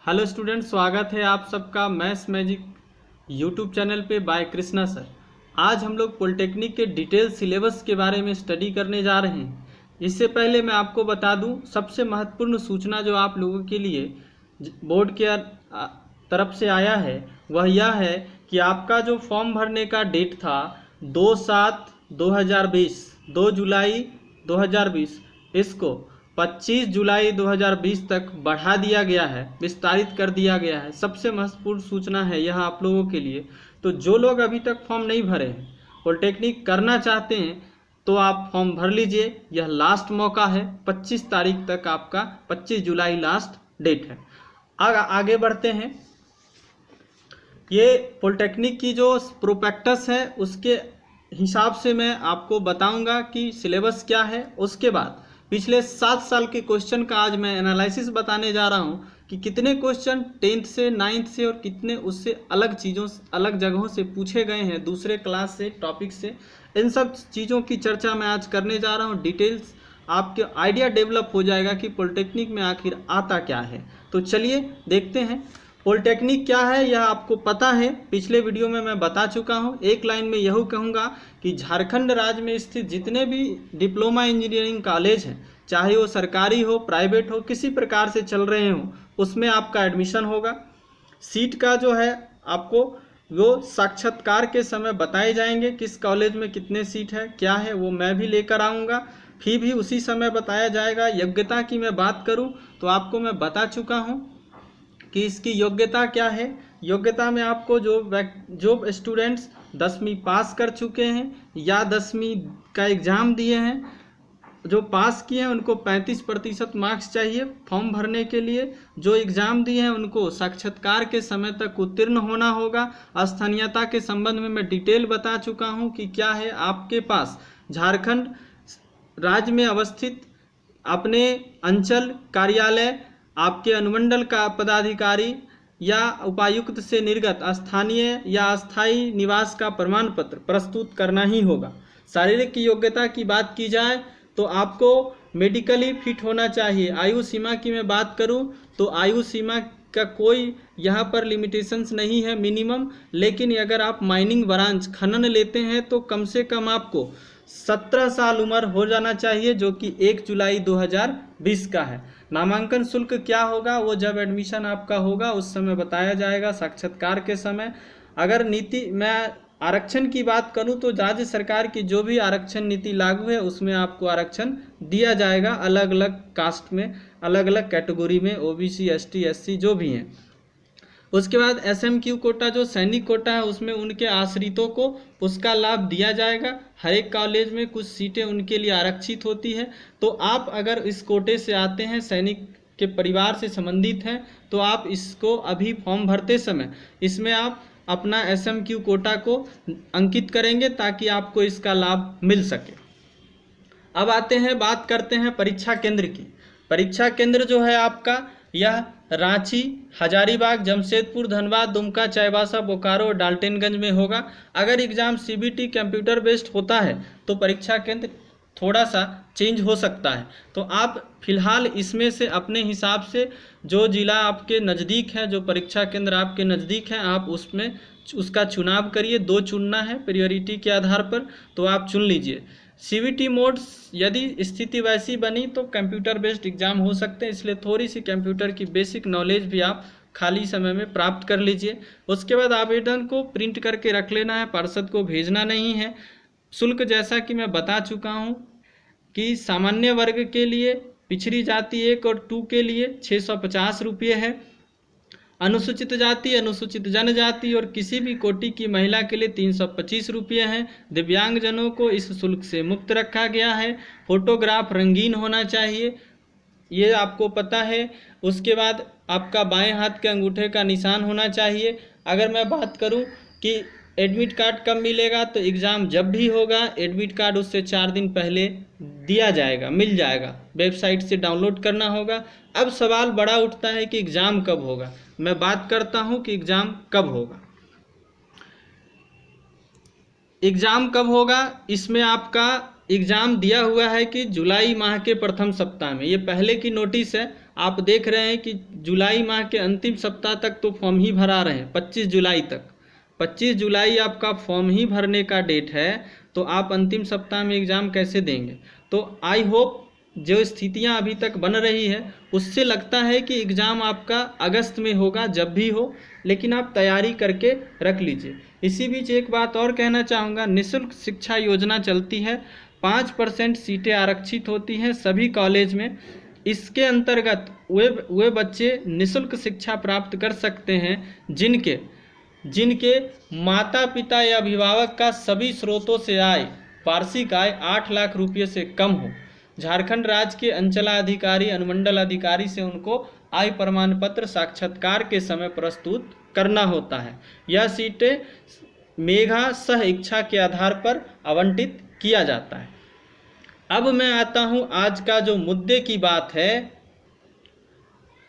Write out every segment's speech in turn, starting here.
Hello student, स्वागत है आप सबका मैथ्स मैजिक यूट्यूब चैनल पे बाय कृष्णा सर। आज हम लोग पॉलिटेक्निक के डिटेल सिलेबस के बारे में स्टडी करने जा रहे हैं। इससे पहले मैं आपको बता दूं, सबसे महत्वपूर्ण सूचना जो आप लोगों के लिए बोर्ड के तरफ से आया है वह यह है कि आपका जो फॉर्म भरने का डेट था 2/7/2020 2 जुलाई 2020 इसको 25 जुलाई 2020 तक बढ़ा दिया गया है, विस्तारित कर दिया गया है। सबसे महत्वपूर्ण सूचना है यह आप लोगों के लिए। तो जो लोग अभी तक फॉर्म नहीं भरे हैं, पॉलिटेक्निक करना चाहते हैं, तो आप फॉर्म भर लीजिए। यह लास्ट मौका है, 25 तारीख तक आपका 25 जुलाई लास्ट डेट है। आगे बढ़ते हैं। ये पॉलिटेक्निक की जो प्रोस्पेक्टस है उसके हिसाब से मैं आपको बताऊंगा कि सिलेबस क्या है। उसके बाद पिछले 7 साल के क्वेश्चन का आज मैं एनालिसिस बताने जा रहा हूँ कि कितने क्वेश्चन 10th से 9th से और कितने उससे अलग जगहों से पूछे गए हैं, दूसरे क्लास से टॉपिक से। इन सब चीज़ों की चर्चा मैं आज करने जा रहा हूँ। डिटेल्स आपके आइडिया डेवलप हो जाएगा कि पॉलिटेक्निक में आखिर आता क्या है। तो चलिए देखते हैं पॉलिटेक्निक क्या है। यह आपको पता है, पिछले वीडियो में मैं बता चुका हूं। एक लाइन में यही कहूंगा कि झारखंड राज्य में स्थित जितने भी डिप्लोमा इंजीनियरिंग कॉलेज हैं, चाहे वो सरकारी हो, प्राइवेट हो, किसी प्रकार से चल रहे हो, उसमें आपका एडमिशन होगा। सीट का जो है आपको वो साक्षात्कार के समय बताए जाएंगे, किस कॉलेज में कितने सीट है, क्या है, वो मैं भी लेकर आऊँगा। फी भी उसी समय बताया जाएगा। योग्यता की मैं बात करूँ तो आपको मैं बता चुका हूँ कि इसकी योग्यता क्या है। योग्यता में आपको जो स्टूडेंट्स 10वीं पास कर चुके हैं या 10वीं का एग्ज़ाम दिए हैं, जो पास किए हैं उनको 35% मार्क्स चाहिए फॉर्म भरने के लिए। जो एग्ज़ाम दिए हैं उनको साक्षात्कार के समय तक उत्तीर्ण होना होगा। स्थानीयता के संबंध में मैं डिटेल बता चुका हूं कि क्या है। आपके पास झारखंड राज्य में अवस्थित अपने अंचल कार्यालय, आपके अनुमंडल का पदाधिकारी या उपायुक्त से निर्गत स्थानीय या अस्थायी निवास का प्रमाण पत्र प्रस्तुत करना ही होगा। शारीरिक की योग्यता की बात की जाए तो आपको मेडिकली फिट होना चाहिए। आयु सीमा की मैं बात करूं तो आयु सीमा का कोई यहाँ पर लिमिटेशंस नहीं है, मिनिमम। लेकिन अगर आप माइनिंग ब्रांच खनन लेते हैं तो कम से कम आपको 17 साल उम्र हो जाना चाहिए, जो कि 1 जुलाई 2020 का है। नामांकन शुल्क क्या होगा वो जब एडमिशन आपका होगा उस समय बताया जाएगा, साक्षात्कार के समय। अगर मैं आरक्षण की बात करूं तो राज्य सरकार की जो भी आरक्षण नीति लागू है उसमें आपको आरक्षण दिया जाएगा, अलग अलग कास्ट में, अलग अलग कैटेगरी में, ओबीसी, एसटी, एससी जो भी हैं। उसके बाद एसएमक्यू कोटा, जो सैनिक कोटा है, उसमें उनके आश्रितों को उसका लाभ दिया जाएगा। हर एक कॉलेज में कुछ सीटें उनके लिए आरक्षित होती है। तो आप अगर इस कोटे से आते हैं, सैनिक के परिवार से संबंधित हैं, तो आप इसको अभी फॉर्म भरते समय इसमें आप अपना एसएमक्यू कोटा को अंकित करेंगे ताकि आपको इसका लाभ मिल सके। अब आते हैं, बात करते हैं परीक्षा केंद्र की। परीक्षा केंद्र जो है आपका यह रांची, हजारीबाग, जमशेदपुर, धनबाद, दुमका, चाईबासा, बोकारो और डाल्टनगंज में होगा। अगर एग्जाम सीबीटी कंप्यूटर बेस्ड होता है तो परीक्षा केंद्र थोड़ा सा चेंज हो सकता है। तो आप फिलहाल इसमें से अपने हिसाब से जो जिला आपके नज़दीक है, जो परीक्षा केंद्र आपके नज़दीक है, आप उसमें उसका चुनाव करिए। 2 चुनना है प्रायोरिटी के आधार पर, तो आप चुन लीजिए। सीबीटी मोड्स यदि स्थिति वैसी बनी तो कंप्यूटर बेस्ड एग्जाम हो सकते हैं, इसलिए थोड़ी सी कंप्यूटर की बेसिक नॉलेज भी आप खाली समय में प्राप्त कर लीजिए। उसके बाद आवेदन को प्रिंट करके रख लेना है, पार्षद को भेजना नहीं है। शुल्क जैसा कि मैं बता चुका हूं कि सामान्य वर्ग के लिए, पिछड़ी जाति 1 और 2 के लिए 650 रुपये है। अनुसूचित जाति, अनुसूचित जनजाति और किसी भी कोटि की महिला के लिए 325 रुपये हैं। दिव्यांगजनों को इस शुल्क से मुक्त रखा गया है। फोटोग्राफ रंगीन होना चाहिए, ये आपको पता है। उसके बाद आपका बाएं हाथ के अंगूठे का निशान होना चाहिए। अगर मैं बात करूं कि एडमिट कार्ड कब मिलेगा, तो एग्ज़ाम जब भी होगा एडमिट कार्ड उससे 4 दिन पहले दिया जाएगा, मिल जाएगा। वेबसाइट से डाउनलोड करना होगा। अब सवाल बड़ा उठता है कि एग्ज़ाम कब होगा। मैं बात करता हूं कि एग्ज़ाम कब होगा। एग्ज़ाम कब होगा, इसमें आपका एग्ज़ाम दिया हुआ है कि जुलाई माह के प्रथम सप्ताह में। ये पहले की नोटिस है, आप देख रहे हैं कि जुलाई माह के अंतिम सप्ताह तक तो फॉर्म ही भरा रहे हैं, 25 जुलाई तक। 25 जुलाई आपका फॉर्म ही भरने का डेट है, तो आप अंतिम सप्ताह में एग्ज़ाम कैसे देंगे? तो आई होप जो स्थितियां अभी तक बन रही है उससे लगता है कि एग्ज़ाम आपका अगस्त में होगा, जब भी हो, लेकिन आप तैयारी करके रख लीजिए। इसी बीच एक बात और कहना चाहूँगा, निःशुल्क शिक्षा योजना चलती है, 5% सीटें आरक्षित होती हैं सभी कॉलेज में। इसके अंतर्गत वे बच्चे निःशुल्क शिक्षा प्राप्त कर सकते हैं जिनके माता पिता या अभिभावक का सभी स्रोतों से आय, वार्षिक आय 8 लाख रुपये से कम हो। झारखंड राज्य के अंचलाधिकारी, अनुमंडल अधिकारी से उनको आय प्रमाण पत्र साक्षात्कार के समय प्रस्तुत करना होता है। यह सीटें मेधा सह इच्छा के आधार पर आवंटित किया जाता है। अब मैं आता हूं आज का जो मुद्दे की बात है,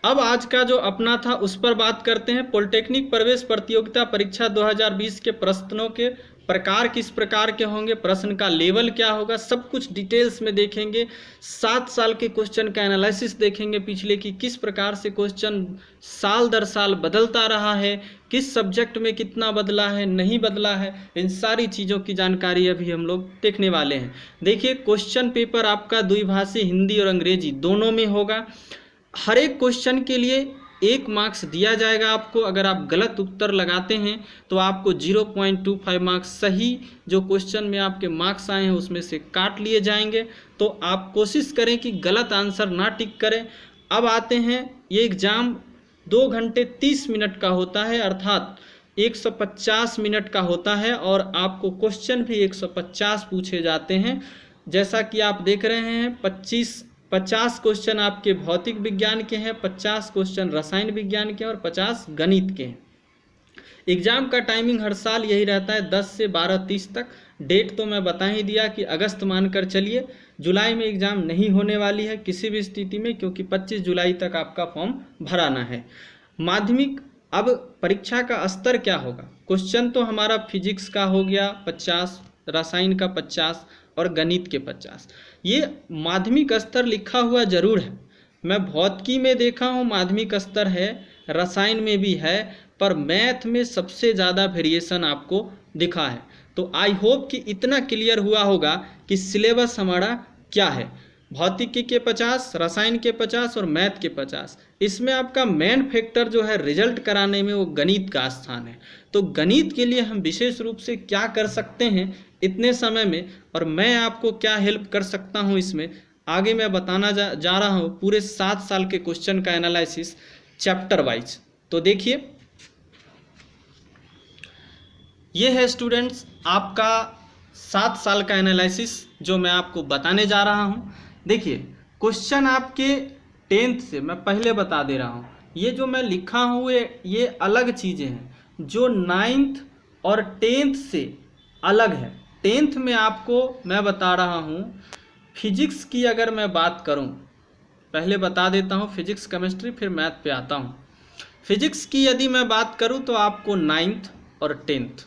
अब आज का जो अपना था उस पर बात करते हैं। पॉलिटेक्निक प्रवेश प्रतियोगिता परीक्षा 2020 के प्रश्नों के प्रकार किस प्रकार के होंगे, प्रश्न का लेवल क्या होगा, सब कुछ डिटेल्स में देखेंगे। 7 साल के क्वेश्चन का एनालिसिस देखेंगे पिछले की किस प्रकार से क्वेश्चन साल दर साल बदलता रहा है, किस सब्जेक्ट में कितना बदला है, नहीं बदला है, इन सारी चीज़ों की जानकारी अभी हम लोग देखने वाले हैं। देखिए, क्वेश्चन पेपर आपका द्विभाषी हिंदी और अंग्रेजी दोनों में होगा। हर एक क्वेश्चन के लिए 1 मार्क्स दिया जाएगा आपको। अगर आप गलत उत्तर लगाते हैं तो आपको 0.25 मार्क्स, सही जो क्वेश्चन में आपके मार्क्स आए हैं उसमें से काट लिए जाएंगे। तो आप कोशिश करें कि गलत आंसर ना टिक करें। अब आते हैं, ये एग्ज़ाम 2 घंटे 30 मिनट का होता है, अर्थात 150 मिनट का होता है, और आपको क्वेश्चन भी 150 पूछे जाते हैं। जैसा कि आप देख रहे हैं, 50 क्वेश्चन आपके भौतिक विज्ञान के हैं, 50 क्वेश्चन रसायन विज्ञान के हैं और 50 गणित के हैं। एग्ज़ाम का टाइमिंग हर साल यही रहता है 10 से 12:30 तक। डेट तो मैं बता ही दिया कि अगस्त मानकर चलिए। जुलाई में एग्ज़ाम नहीं होने वाली है किसी भी स्थिति में, क्योंकि 25 जुलाई तक आपका फॉर्म भराना है। माध्यमिक, अब परीक्षा का स्तर क्या होगा? क्वेश्चन तो हमारा फिजिक्स का हो गया 50, रसायन का 50 और गणित के 50। ये माध्यमिक स्तर लिखा हुआ जरूर है, मैं भौतिकी में देखा हूँ माध्यमिक स्तर है, रसायन में भी है, पर मैथ में सबसे ज़्यादा वेरिएशन आपको दिखा है। तो आई होप कि इतना क्लियर हुआ होगा कि सिलेबस हमारा क्या है। भौतिकी के 50, रसायन के 50 और मैथ के 50। इसमें आपका मेन फैक्टर जो है रिजल्ट कराने में, वो गणित का स्थान है। तो गणित के लिए हम विशेष रूप से क्या कर सकते हैं इतने समय में, और मैं आपको क्या हेल्प कर सकता हूं इसमें, आगे मैं बताना जा रहा हूं। पूरे 7 साल के क्वेश्चन का एनालिसिस चैप्टर वाइज। तो देखिए, ये है स्टूडेंट्स आपका 7 साल का एनालिसिस जो मैं आपको बताने जा रहा हूं। देखिए, क्वेश्चन आपके 10th से मैं पहले बता दे रहा हूं, ये जो मैं लिखा हूं ये अलग चीज़ें हैं जो 9th और 10th से अलग है। 10th में आपको मैं बता रहा हूँ फिजिक्स की, अगर मैं बात करूँ, पहले बता देता हूँ फिजिक्स केमिस्ट्री, फिर मैथ पे आता हूँ। फिजिक्स की यदि मैं बात करूँ तो आपको 9th और 10th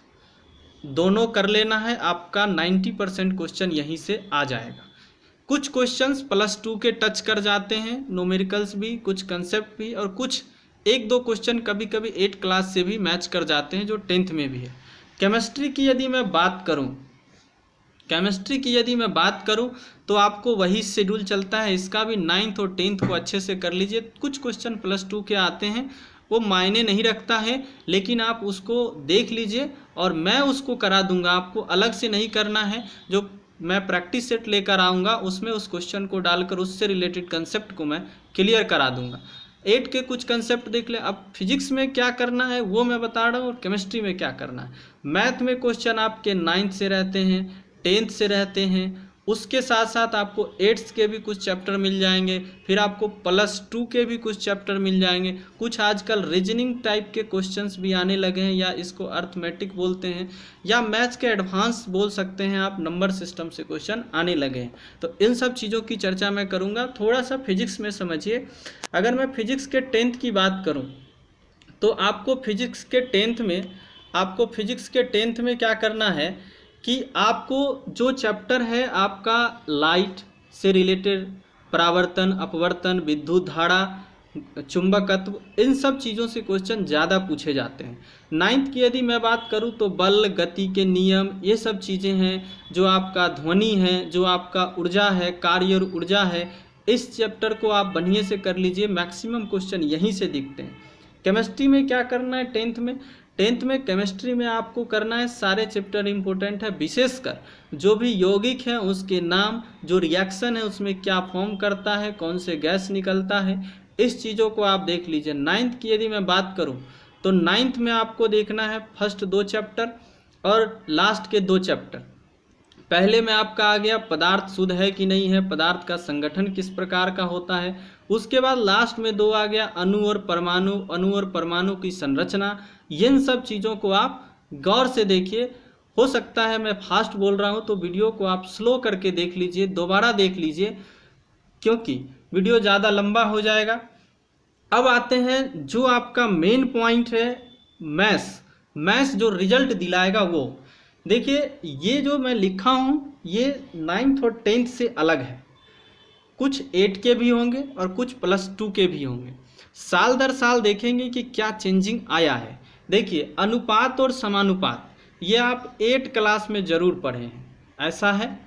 दोनों कर लेना है। आपका 90% क्वेश्चन यहीं से आ जाएगा। कुछ क्वेश्चंस +2 के टच कर जाते हैं, न्यूमेरिकल्स भी, कुछ कंसेप्ट भी, और कुछ 1-2 क्वेश्चन कभी कभी 8 क्लास से भी मैच कर जाते हैं जो 10th में भी है। केमिस्ट्री की यदि मैं बात करूं तो आपको वही शेड्यूल चलता है, इसका भी 9th और 10th को अच्छे से कर लीजिए। कुछ क्वेश्चन +2 के आते हैं, वो मायने नहीं रखता है, लेकिन आप उसको देख लीजिए और मैं उसको करा दूंगा। आपको अलग से नहीं करना है, जो मैं प्रैक्टिस सेट लेकर आऊँगा उसमें उस क्वेश्चन को डालकर उससे रिलेटेड कंसेप्ट को मैं क्लियर करा दूंगा। 8 के कुछ कंसेप्ट देख ले। अब फिजिक्स में क्या करना है वो मैं बता रहा हूँ, और केमिस्ट्री में क्या करना है। मैथ में क्वेश्चन आपके 9th से रहते हैं, 10th से रहते हैं, उसके साथ साथ आपको 8th के भी कुछ चैप्टर मिल जाएंगे, फिर आपको +2 के भी कुछ चैप्टर मिल जाएंगे। कुछ आजकल रीजनिंग टाइप के क्वेश्चंस भी आने लगे हैं, या इसको अर्थमेटिक बोलते हैं, या मैथ्स के एडवांस बोल सकते हैं आप, नंबर सिस्टम से क्वेश्चन आने लगे हैं। तो इन सब चीज़ों की चर्चा मैं करूँगा। थोड़ा सा फिजिक्स में समझिए। अगर मैं फिजिक्स के 10th की बात करूँ तो आपको फिजिक्स के 10th में क्या करना है कि आपको जो चैप्टर है आपका लाइट से रिलेटेड, परावर्तन, अपवर्तन, विद्युत धारा, चुंबकत्व, इन सब चीज़ों से क्वेश्चन ज़्यादा पूछे जाते हैं। 9th की यदि मैं बात करूं तो बल, गति के नियम, ये सब चीज़ें हैं। जो आपका ध्वनि है, जो आपका ऊर्जा है, कार्य और ऊर्जा है, इस चैप्टर को आप बढ़िया से कर लीजिए, मैक्सिमम क्वेश्चन यहीं से दिखते हैं। केमिस्ट्री में क्या करना है 10th में? 10th में केमिस्ट्री में आपको करना है, सारे चैप्टर इंपॉर्टेंट है, विशेषकर जो भी यौगिक है उसके नाम, जो रिएक्शन है उसमें क्या फॉर्म करता है, कौन से गैस निकलता है, इस चीज़ों को आप देख लीजिए। 9th की यदि मैं बात करूं तो 9th में आपको देखना है फर्स्ट 2 चैप्टर और लास्ट के 2 चैप्टर। पहले में आपका आ गया पदार्थ शुद्ध है कि नहीं है, पदार्थ का संगठन किस प्रकार का होता है। उसके बाद लास्ट में 2 आ गया अणु और परमाणु, अणु और परमाणु की संरचना। इन सब चीज़ों को आप गौर से देखिए। हो सकता है मैं फास्ट बोल रहा हूँ तो वीडियो को आप स्लो करके देख लीजिए, दोबारा देख लीजिए, क्योंकि वीडियो ज़्यादा लंबा हो जाएगा। अब आते हैं जो आपका मेन पॉइंट है, मैथ्स जो रिजल्ट दिलाएगा वो। देखिए ये जो मैं लिखा हूँ ये 9th और 10th से अलग है। कुछ 8 के भी होंगे और कुछ +2 के भी होंगे। साल दर साल देखेंगे कि क्या चेंजिंग आया है। देखिए अनुपात और समानुपात ये आप 8 क्लास में ज़रूर पढ़े हैं, ऐसा है।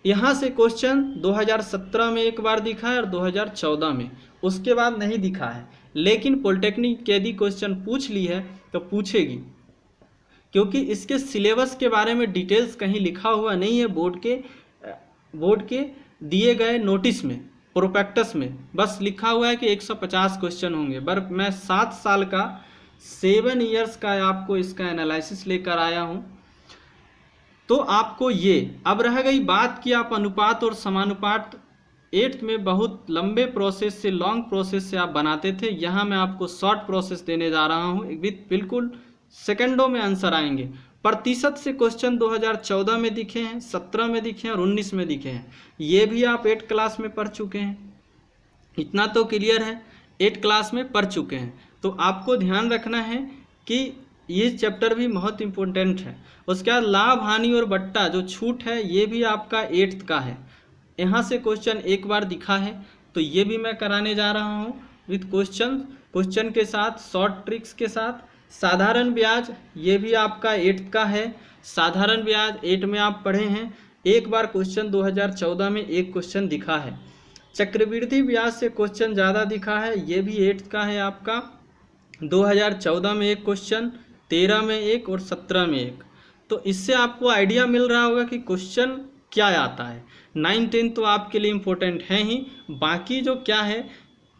यहाँ से क्वेश्चन 2017 में एक बार दिखा है और 2014 में, उसके बाद नहीं दिखा है। लेकिन पॉलिटेक्निक यदि क्वेश्चन पूछ ली है तो पूछेगी, क्योंकि इसके सिलेबस के बारे में डिटेल्स कहीं लिखा हुआ नहीं है बोर्ड के दिए गए नोटिस में, प्रोस्पेक्टस में। बस लिखा हुआ है कि 150 क्वेश्चन होंगे। पर मैं 7 साल का 7 ईयर्स का आपको इसका एनालिसिस लेकर आया हूँ। तो आपको ये अब रह गई बात कि आप अनुपात और समानुपात 8th में बहुत लंबे प्रोसेस से, लॉन्ग प्रोसेस से आप बनाते थे। यहाँ मैं आपको शॉर्ट प्रोसेस देने जा रहा हूँ, बिल्कुल सेकंडों में आंसर आएंगे। प्रतिशत से क्वेश्चन 2014 में दिखे हैं, 17 में दिखे हैं और 19 में दिखे हैं। ये भी आप 8 क्लास में पढ़ चुके हैं, इतना तो क्लियर है, 8 क्लास में पढ़ चुके हैं। तो आपको ध्यान रखना है कि ये चैप्टर भी बहुत इम्पोर्टेंट है। उसके बाद लाभ, हानि और बट्टा जो छूट है ये भी आपका 8th का है। यहाँ से क्वेश्चन एक बार दिखा है तो ये भी मैं कराने जा रहा हूँ विथ क्वेश्चन के साथ, शॉर्ट ट्रिक्स के साथ। साधारण ब्याज ये भी आपका 8th का है। साधारण ब्याज 8 में आप पढ़े हैं, एक बार क्वेश्चन 2014 में एक क्वेश्चन दिखा है। चक्रवृद्धि ब्याज से क्वेश्चन ज़्यादा दिखा है, ये भी 8th का है आपका। 2014 में एक क्वेश्चन, 13 में एक और 17 में एक। तो इससे आपको आइडिया मिल रहा होगा कि क्वेश्चन क्या आता है। 9, 10 तो आपके लिए इम्पोर्टेंट है ही, बाकी जो क्या है,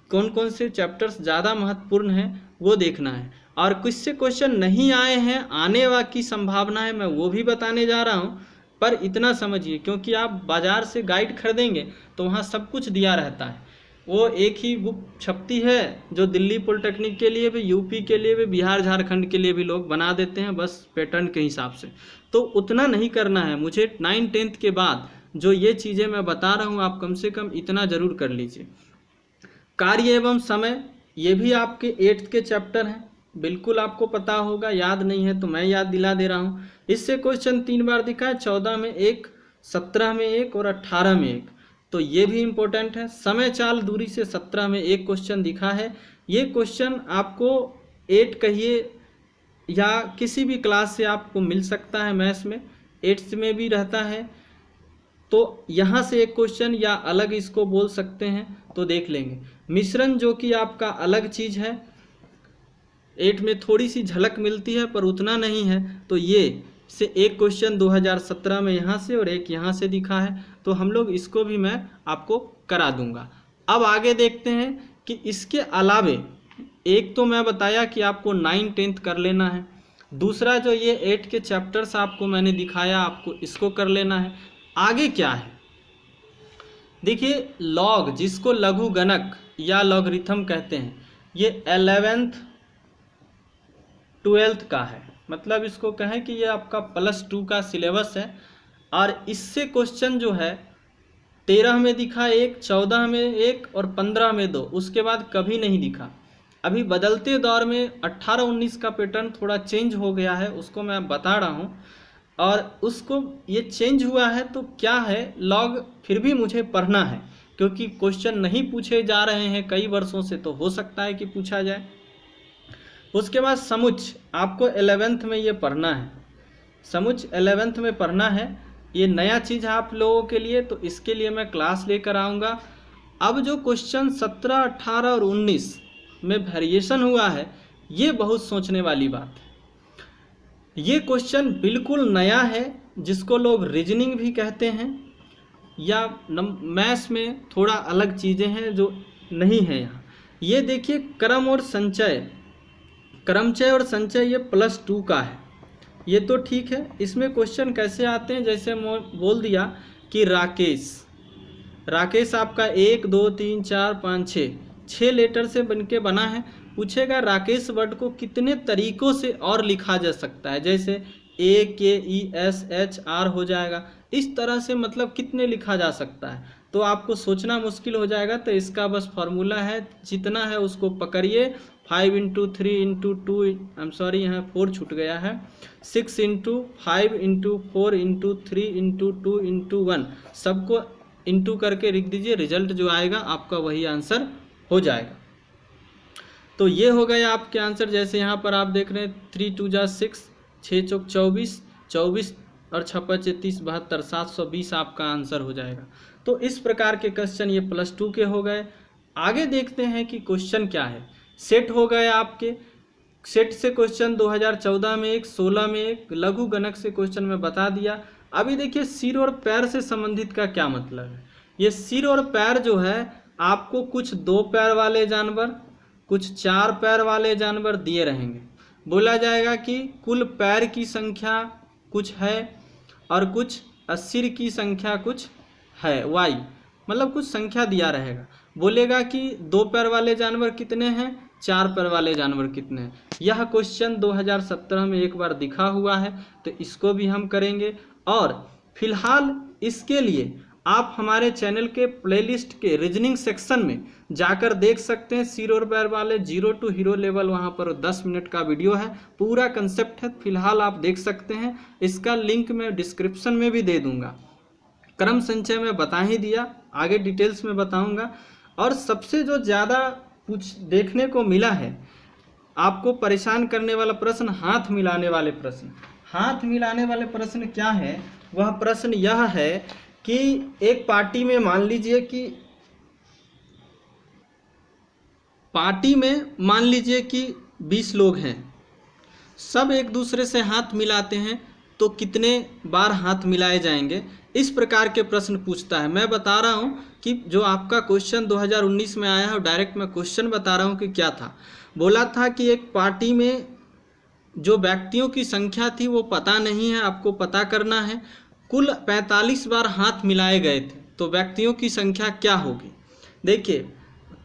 कौन कौन से चैप्टर्स ज़्यादा महत्वपूर्ण हैं वो देखना है। और किससे क्वेश्चन नहीं आए हैं, आने की संभावना है, मैं वो भी बताने जा रहा हूँ। पर इतना समझिए, क्योंकि आप बाज़ार से गाइड खरीदेंगे तो वहाँ सब कुछ दिया रहता है। वो एक ही बुक छपती है जो दिल्ली पॉलिटेक्निक के लिए भी, यूपी के लिए भी, बिहार झारखंड के लिए भी लोग बना देते हैं, बस पैटर्न के हिसाब से। तो उतना नहीं करना है मुझे। 9, 10 के बाद जो ये चीज़ें मैं बता रहा हूँ आप कम से कम इतना ज़रूर कर लीजिए। कार्य एवं समय ये भी आपके 8th के चैप्टर हैं, बिल्कुल आपको पता होगा, याद नहीं है तो मैं याद दिला दे रहा हूँ। इससे क्वेश्चन 3 बार दिखा है, 14 में एक, 17 में एक और 18 में एक। तो ये भी इम्पोर्टेंट है। समय चाल दूरी से 17 में एक क्वेश्चन दिखा है। ये क्वेश्चन आपको 8 कहिए या किसी भी क्लास से आपको मिल सकता है, मैथ्स में 8th में भी रहता है। तो यहाँ से एक क्वेश्चन या अलग इसको बोल सकते हैं तो देख लेंगे। मिश्रण जो कि आपका अलग चीज़ है, 8 में थोड़ी सी झलक मिलती है पर उतना नहीं है। तो ये से एक क्वेश्चन 2017 में यहाँ से और एक यहाँ से दिखा है, तो हम लोग इसको भी मैं आपको करा दूंगा। अब आगे देखते हैं कि इसके अलावे एक तो मैं बताया कि आपको 9, 10 कर लेना है। दूसरा जो ये 8 के चैप्टर्स आपको मैंने दिखाया, आपको इसको कर लेना है। आगे क्या है देखिए, लॉग जिसको लघु गणक या लॉगरिथम कहते हैं, ये 11th 12th का है। मतलब इसको कहें कि ये आपका +2 का सिलेबस है। और इससे क्वेश्चन जो है 13 में दिखा एक, 14 में एक और 15 में 2, उसके बाद कभी नहीं दिखा। अभी बदलते दौर में 18-19 का पैटर्न थोड़ा चेंज हो गया है, उसको मैं बता रहा हूँ। और उसको ये चेंज हुआ है तो क्या है, लॉग फिर भी मुझे पढ़ना है, क्योंकि क्वेश्चन नहीं पूछे जा रहे हैं कई वर्षों से, तो हो सकता है कि पूछा जाए। उसके बाद समुच्च आपको 11th में ये पढ़ना है, समुच्च 11th में पढ़ना है। ये नया चीज़ है आप लोगों के लिए, तो इसके लिए मैं क्लास लेकर आऊँगा। अब जो क्वेश्चन 17, 18 और 19 में वेरिएशन हुआ है, ये बहुत सोचने वाली बात है। ये क्वेश्चन बिल्कुल नया है, जिसको लोग रीजनिंग भी कहते हैं, या मैथ्स में थोड़ा अलग चीज़ें हैं जो नहीं है यहाँ। ये देखिए क्रम और संचय, क्रमचय और संचय ये +2 का है, ये तो ठीक है। इसमें क्वेश्चन कैसे आते हैं, जैसे बोल दिया कि राकेश आपका 1 2 3 4 5 6 लेटर से बनके बना है। पूछेगा राकेश वर्ड को कितने तरीकों से और लिखा जा सकता है, जैसे AKESHR हो जाएगा, इस तरह से मतलब कितने लिखा जा सकता है, तो आपको सोचना मुश्किल हो जाएगा। तो इसका बस फॉर्मूला है, जितना है उसको पकड़िए, 5 × 3 × 2 यहाँ 4 छूट गया है, 6 × 5 × 4 × 3 × 2 × 1 सबको इंटू करके लिख दीजिए, रिजल्ट जो आएगा आपका वही आंसर हो जाएगा। तो ये हो गया आपके आंसर। जैसे यहाँ पर आप देख रहे हैं 3 2 जा 6, 6 चौक 24, 24 और 6 5 30 72, 720 आपका आंसर हो जाएगा। तो इस प्रकार के क्वेश्चन ये +2 के हो गए। आगे देखते हैं कि क्वेश्चन क्या है। सेट हो गए आपके, सेट से क्वेश्चन 2014 में एक, 16 में एक, लघु गणक से क्वेश्चन में बता दिया। अभी देखिए सिर और पैर से संबंधित का क्या मतलब है। ये सिर और पैर जो है आपको कुछ 2 पैर वाले जानवर, कुछ 4 पैर वाले जानवर दिए रहेंगे। बोला जाएगा कि कुल पैर की संख्या कुछ है और कुछ सिर की संख्या कुछ है, y मतलब कुछ संख्या दिया रहेगा। बोलेगा कि 2 पैर वाले जानवर कितने हैं, 4 पैर वाले जानवर कितने हैं। यह क्वेश्चन 2017 में एक बार दिखा हुआ है, तो इसको भी हम करेंगे। और फिलहाल इसके लिए आप हमारे चैनल के प्लेलिस्ट के रीजनिंग सेक्शन में जाकर देख सकते हैं। सिर और पैर वाले 0 to हीरो लेवल, वहाँ पर 10 मिनट का वीडियो है, पूरा कंसेप्ट है, फिलहाल आप देख सकते हैं। इसका लिंक मैं डिस्क्रिप्शन में भी दे दूंगा। क्रम संचय में बता ही दिया, आगे डिटेल्स में बताऊंगा। और सबसे जो ज़्यादा कुछ देखने को मिला है आपको परेशान करने वाला प्रश्न, हाथ मिलाने वाले प्रश्न। हाथ मिलाने वाले प्रश्न क्या है, वह प्रश्न यह है कि एक पार्टी में मान लीजिए कि मान लीजिए कि 20 लोग हैं, सब एक दूसरे से हाथ मिलाते हैं, तो कितने बार हाथ मिलाए जाएंगे, इस प्रकार के प्रश्न पूछता है। मैं बता रहा हूं कि जो आपका क्वेश्चन 2019 में आया है, डायरेक्ट मैं क्वेश्चन बता रहा हूं कि क्या था। बोला था कि एक पार्टी में जो व्यक्तियों की संख्या थी वो पता नहीं है, आपको पता करना है। कुल 45 बार हाथ मिलाए गए थे, तो व्यक्तियों की संख्या क्या होगी। देखिए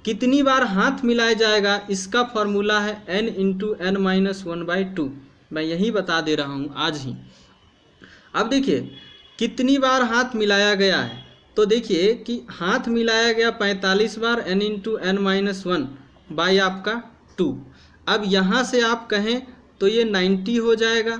कितनी बार हाथ मिलाया जाएगा, इसका फॉर्मूला है n × n-1/2। मैं यही बता दे रहा हूँ आज ही। अब देखिए कितनी बार हाथ मिलाया गया है, तो देखिए कि हाथ मिलाया गया 45 बार, n × n-1 आपका 2। अब यहाँ से आप कहें तो ये 90 हो जाएगा,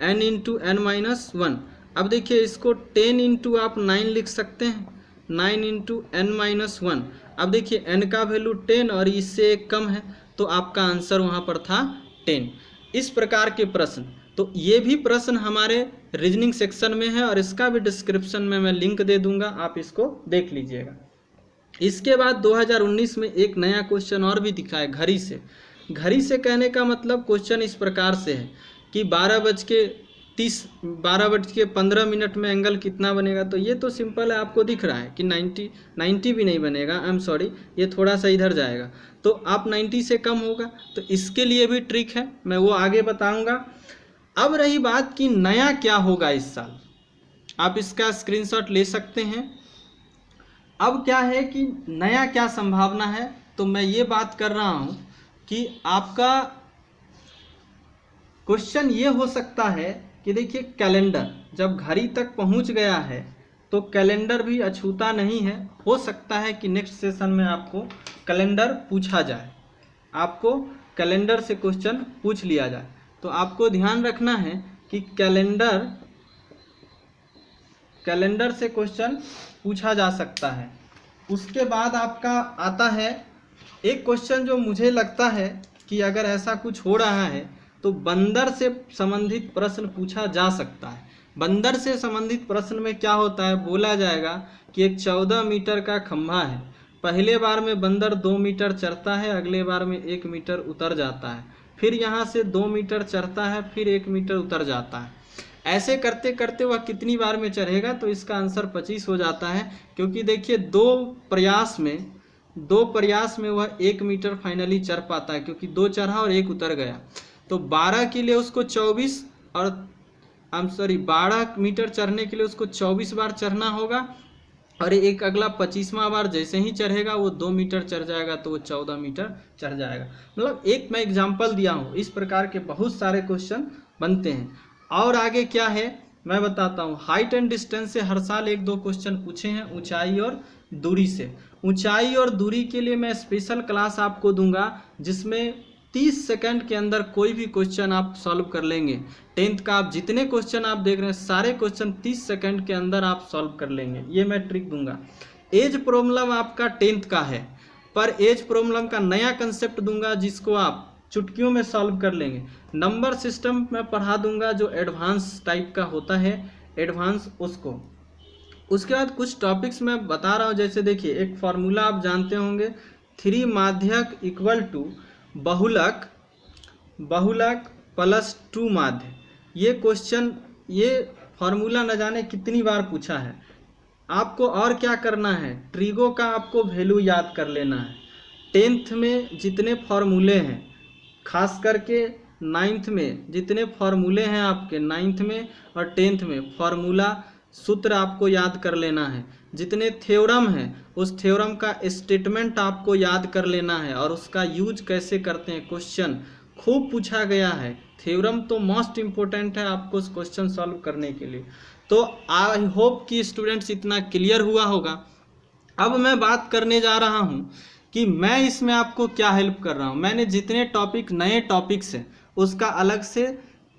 n × n-1। अब देखिए इसको 10 × आप 9 लिख सकते हैं, 9 × n-1। अब देखिए n का वैल्यू 10 और इससे एक कम है, तो आपका आंसर वहाँ पर था 10। इस प्रकार के प्रश्न, तो ये भी प्रश्न हमारे रीजनिंग सेक्शन में है और इसका भी डिस्क्रिप्शन में मैं लिंक दे दूंगा, आप इसको देख लीजिएगा। इसके बाद 2019 में एक नया क्वेश्चन और भी दिखा है, घड़ी से। घड़ी से कहने का मतलब क्वेश्चन इस प्रकार से है कि 12:15 में एंगल कितना बनेगा। तो ये तो सिंपल है, आपको दिख रहा है कि 90 भी नहीं बनेगा, आई एम सॉरी, ये थोड़ा सा इधर जाएगा, तो आप 90 से कम होगा। तो इसके लिए भी ट्रिक है, मैं वो आगे बताऊंगा। अब रही बात कि नया क्या होगा इस साल, आप इसका स्क्रीनशॉट ले सकते हैं। अब क्या है कि नया क्या संभावना है, तो मैं ये बात कर रहा हूँ कि आपका क्वेश्चन ये हो सकता है कि देखिए कैलेंडर जब घड़ी तक पहुंच गया है तो कैलेंडर भी अछूता नहीं है। हो सकता है कि नेक्स्ट सेशन में आपको कैलेंडर पूछा जाए, आपको कैलेंडर से क्वेश्चन पूछ लिया जाए। तो आपको ध्यान रखना है कि कैलेंडर से क्वेश्चन पूछा जा सकता है। उसके बाद आपका आता है एक क्वेश्चन जो मुझे लगता है कि अगर ऐसा कुछ हो रहा है तो बंदर से संबंधित प्रश्न पूछा जा सकता है। बंदर से संबंधित प्रश्न में क्या होता है, बोला जाएगा कि एक 14 मीटर का खंभा है, पहले बार में बंदर 2 मीटर चढ़ता है, अगले बार में 1 मीटर उतर जाता है, फिर यहाँ से 2 मीटर चढ़ता है, फिर 1 मीटर उतर जाता है। ऐसे करते करते वह कितनी बार में चढ़ेगा, तो इसका आंसर 25 हो जाता है, क्योंकि देखिए दो प्रयास में वह 1 मीटर फाइनली चढ़ पाता है, क्योंकि 2 चढ़ा और 1 उतर गया। तो 12 के लिए उसको 24 और 12 मीटर चढ़ने के लिए उसको 24 बार चढ़ना होगा, और एक अगला 25वां बार जैसे ही चढ़ेगा वो 2 मीटर चढ़ जाएगा, तो वो 14 मीटर चढ़ जाएगा। मतलब एक मैं एग्जाम्पल दिया हूँ, इस प्रकार के बहुत सारे क्वेश्चन बनते हैं। और आगे क्या है मैं बताता हूँ। हाइट एंड डिस्टेंस से हर साल 1-2 क्वेश्चन पूछे हैं, ऊंचाई और दूरी से। ऊंचाई और दूरी के लिए मैं स्पेशल क्लास आपको दूंगा, जिसमें 30 सेकंड के अंदर कोई भी क्वेश्चन आप सॉल्व कर लेंगे। 10th का आप जितने क्वेश्चन आप देख रहे हैं सारे क्वेश्चन 30 सेकंड के अंदर आप सॉल्व कर लेंगे, ये मैं ट्रिक दूंगा। एज प्रॉब्लम आपका 10th का है, पर एज प्रॉब्लम का नया कंसेप्ट दूंगा जिसको आप चुटकियों में सॉल्व कर लेंगे। नंबर सिस्टम मैं पढ़ा दूंगा जो एडवांस टाइप का होता है, एडवांस उसको। उसके बाद कुछ टॉपिक्स मैं बता रहा हूँ, जैसे देखिए एक फार्मूला आप जानते होंगे, 3 माध्यक इक्वल टू बहुलक प्लस 2 माध्य। ये क्वेश्चन, ये फार्मूला न जाने कितनी बार पूछा है। आपको और क्या करना है, ट्रिगो का आपको वैल्यू याद कर लेना है। 10th में जितने फार्मूले हैं, खास करके 9th में जितने फार्मूले हैं आपके 9th में और 10th में, फार्मूला सूत्र आपको याद कर लेना है। जितने थ्योरम हैं उस थ्योरम का स्टेटमेंट आपको याद कर लेना है, और उसका यूज कैसे करते हैं क्वेश्चन खूब पूछा गया है। थ्योरम तो मोस्ट इम्पोर्टेंट है आपको उस क्वेश्चन सॉल्व करने के लिए। तो आई होप कि स्टूडेंट्स इतना क्लियर हुआ होगा। अब मैं बात करने जा रहा हूँ कि मैं इसमें आपको क्या हेल्प कर रहा हूँ। मैंने जितने टॉपिक नए टॉपिक्स हैं उसका अलग से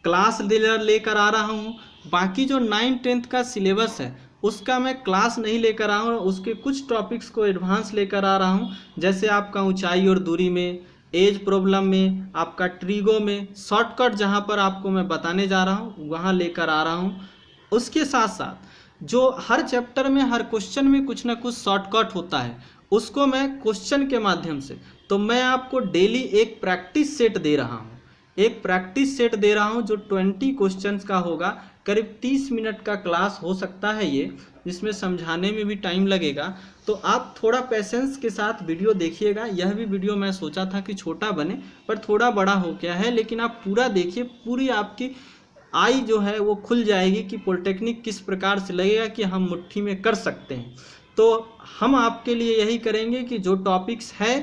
क्लास लेकर आ रहा हूँ। बाकी जो 9th-10th का सिलेबस है उसका मैं क्लास नहीं लेकर आ रहा हूँ, उसके कुछ टॉपिक्स को एडवांस लेकर आ रहा हूँ। जैसे आपका ऊंचाई और दूरी में, एज प्रॉब्लम में, आपका ट्रिगो में, शॉर्टकट जहाँ पर आपको मैं बताने जा रहा हूँ वहाँ लेकर आ रहा हूँ। उसके साथ साथ जो हर चैप्टर में हर क्वेश्चन में कुछ ना कुछ शॉर्टकट होता है, उसको मैं क्वेश्चन के माध्यम से, तो मैं आपको डेली एक प्रैक्टिस सेट दे रहा हूँ। एक प्रैक्टिस सेट दे रहा हूँ जो 20 क्वेश्चंस का होगा। करीब 30 मिनट का क्लास हो सकता है ये, जिसमें समझाने में भी टाइम लगेगा। तो आप थोड़ा पेशेंस के साथ वीडियो देखिएगा। यह भी वीडियो मैं सोचा था कि छोटा बने, पर थोड़ा बड़ा हो गया है, लेकिन आप पूरा देखिए, पूरी आपकी आई जो है वो खुल जाएगी कि पॉलिटेक्निक किस प्रकार से लगेगा कि हम मुट्ठी में कर सकते हैं। तो हम आपके लिए यही करेंगे कि जो टॉपिक्स है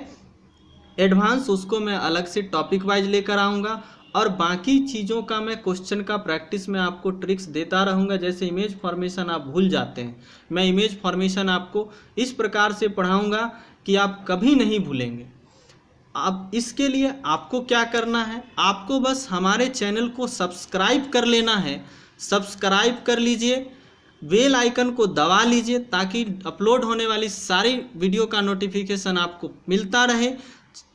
एडवांस उसको मैं अलग से टॉपिक वाइज लेकर आऊँगा, और बाकी चीज़ों का मैं क्वेश्चन का प्रैक्टिस में आपको ट्रिक्स देता रहूँगा। जैसे इमेज फॉर्मेशन आप भूल जाते हैं, मैं इमेज फॉर्मेशन आपको इस प्रकार से पढ़ाऊँगा कि आप कभी नहीं भूलेंगे। अब इसके लिए आपको क्या करना है, आपको बस हमारे चैनल को सब्सक्राइब कर लेना है। सब्सक्राइब कर लीजिए, बेल आइकन को दबा लीजिए, ताकि अपलोड होने वाली सारी वीडियो का नोटिफिकेशन आपको मिलता रहे।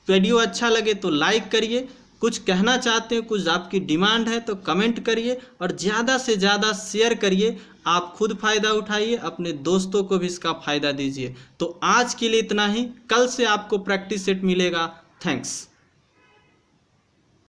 वीडियो अच्छा लगे तो लाइक करिए, कुछ कहना चाहते हैं, कुछ आपकी डिमांड है तो कमेंट करिए, और ज़्यादा से ज़्यादा शेयर करिए। आप खुद फ़ायदा उठाइए, अपने दोस्तों को भी इसका फ़ायदा दीजिए। तो आज के लिए इतना ही, कल से आपको प्रैक्टिस सेट मिलेगा। थैंक्स।